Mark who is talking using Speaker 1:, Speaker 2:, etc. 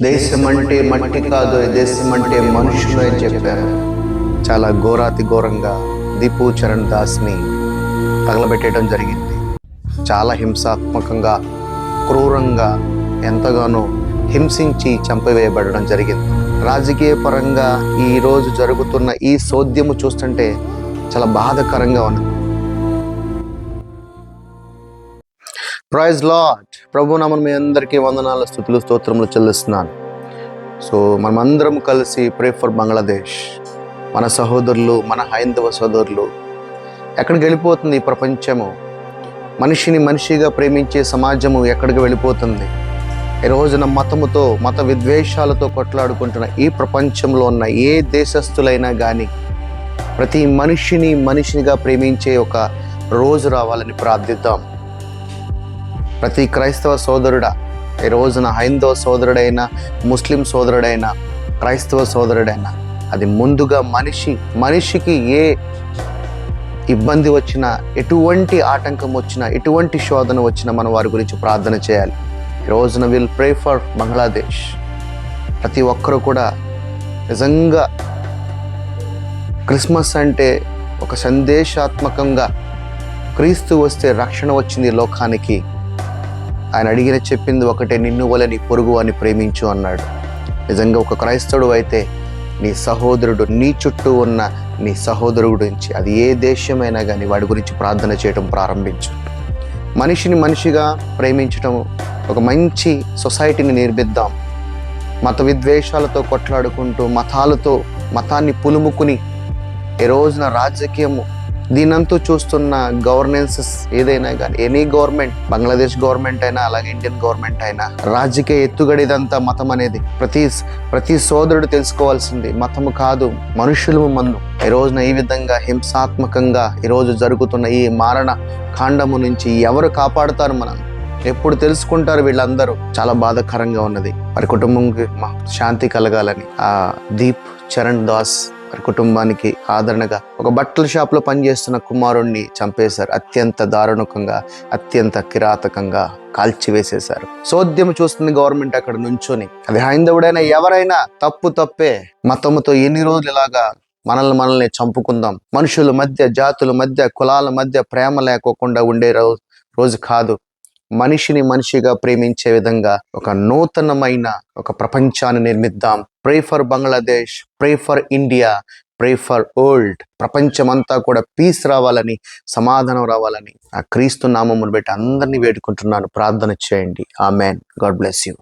Speaker 1: దేశం అంటే మట్టి కాదు, దేశం అంటే మనుషులు అని చెప్పారు. చాలా ఘోరాతి ఘోరంగా దీపు చరణ్ దాస్ని తగలబెట్టడం జరిగింది. చాలా హింసాత్మకంగా, క్రూరంగా, ఎంతగానో హింసించి చంపివేయబడడం జరిగింది. రాజకీయ పరంగా ఈరోజు జరుగుతున్న ఈ సోద్యము చూస్తుంటే చాలా బాధాకరంగా ఉన్నది. Praise lord. ప్రభునామమున మీ అందరికీ వందనాలు, స్తుతులు, స్తోత్రములు చెల్లిస్తున్నాను. సో మనమందరం కలిసి ప్రే ఫర్ బంగ్లాదేశ్. మన సహోదరులు, మన హైందవ సహోదరులు ఎక్కడికి వెళ్ళిపోతుంది ఈ ప్రపంచము? మనిషిని మనిషిగా ప్రేమించే సమాజము ఎక్కడికి వెళ్ళిపోతుంది? ఈ రోజున మతముతో, మత విద్వేషాలతో కొట్లాడుకుంటున్న ఈ ప్రపంచంలో ఉన్న ఏ దేశస్థులైనా కానీ ప్రతి మనిషిని మనిషినిగా ప్రేమించే ఒక రోజు రావాలని ప్రార్థిద్దాం. ప్రతి క్రైస్తవ సోదరుడా, ఈ రోజున హైందవ సోదరుడైనా, ముస్లిం సోదరుడైనా, క్రైస్తవ సోదరుడైనా, అది ముందుగా మనిషికి ఏ ఇబ్బంది వచ్చినా, ఎటువంటి ఆటంకం వచ్చినా, ఎటువంటి శోధన వచ్చినా మనం వారి గురించి ప్రార్థన చేయాలి. ఈ రోజున విల్ ప్రే ఫర్ బంగ్లాదేశ్. ప్రతి ఒక్కరూ కూడా నిజంగా క్రిస్మస్ అంటే ఒక సందేశాత్మకంగా క్రీస్తు వస్తే రక్షణ వచ్చింది లోకానికి. ఆయన చెప్పింది ఒకటే, నిన్ను వలె నీ పొరుగు అని ప్రేమించు అన్నాడు. నిజంగా ఒక క్రైస్తవుడు అయితే నీ సహోదరుడు, నీ చుట్టూ ఉన్న నీ సహోదరుడు గురించి, అది ఏ దేశమైనా కానీ వాడి గురించి ప్రార్థన చేయడం ప్రారంభించు. మనిషిని మనిషిగా ప్రేమించడం, ఒక మంచి సొసైటీని నిర్మిద్దాం. మత విద్వేషాలతో కొట్లాడుకుంటూ, మతాన్ని పులుముకుని ఈ రోజున రాజకీయము దీనంతా చూస్తున్న గవర్నెన్సెస్ ఏదైనా కానీ, ఎనీ గవర్నమెంట్, బంగ్లాదేశ్ గవర్నమెంట్ అయినా, అలాగే ఇండియన్ గవర్నమెంట్ అయినా, రాజకీయ ఎత్తుగడిదంతా మతం అనేది ప్రతి సోదరుడు తెలుసుకోవాల్సింది. మతము కాదు, మనుషులు మందు. ఈ రోజున ఈ విధంగా హింసాత్మకంగా ఈరోజు జరుగుతున్న ఈ మారణ కాండము నుంచి ఎవరు కాపాడుతారు? మనం ఎప్పుడు తెలుసుకుంటారు? వీళ్ళందరూ చాలా బాధాకరంగా ఉన్నది. వారి కుటుంబంకి శాంతి కలగాలని ఆ దీప్ చరణ్ దాస్ వారి కుటుంబానికి ఆదరణగా ఒక బట్టల షాప్లో పనిచేస్తున్న కుమారుణ్ణి చంపేశారు. అత్యంత దారుణంగా, అత్యంత కిరాతకంగా కాల్చివేసేశారు. సోద్యము చూస్తుంది గవర్నమెంట్ అక్కడ నుంచొని. అది హైందవుడైనా ఎవరైనా తప్పే. మతముతో ఎన్ని రోజులు ఇలాగా మనల్ని చంపుకుందాం? మనుషుల మధ్య, జాతుల మధ్య, కులాల మధ్య ప్రేమ లేకోకుండా ఉండే రోజు కాదు. మనిషిని మనిషిగా ప్రేమించే విధంగా ఒక నూతనమైన ఒక ప్రపంచాన్ని నిర్మిద్దాం. Pray for Bangladesh, pray for India, pray for world. ప్రపంచమంతా కూడా పీస్ రావాలని, సమాధానం రావాలని ఆ క్రీస్తు నామమును బట్టి అందరినీ వేడుకుంటున్నాను. ప్రార్థన చేయండి. ఆమెన్. God bless you.